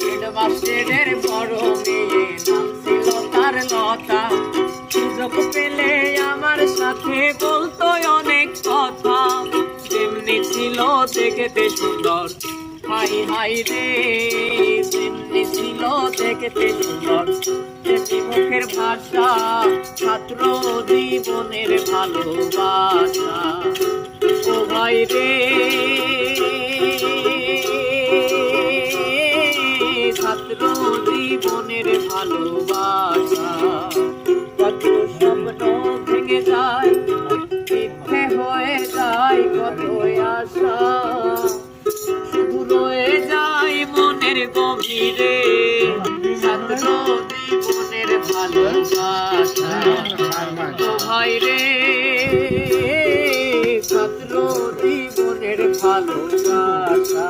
হেডমাস্টারের বড় মেয়ে নাম ছিল তার লতা। সুযোগ পেলে আমার সাথে বলতো অনেক কথা, যেমনি ছিল দেখতে সুন্দর, হাই হাই রে যেমনি ছিল দেখতে সুন্দর, তেমনি মুখের ভাষা, ছাত্র জীবনের ভালোবাসা। ও ভাই রে ছাত্র জীবনের ভালোবাসা, কত স্বপ্ন ভেঙে যায়, মিথ্যে হয়ে যায় কত আশা, শুধু রয়ে যায় মনের গভীরে ছাত্র জীবনের ভালোবাসা। ও ভাই রে ছাত্র জীবনের ভালোবাসা।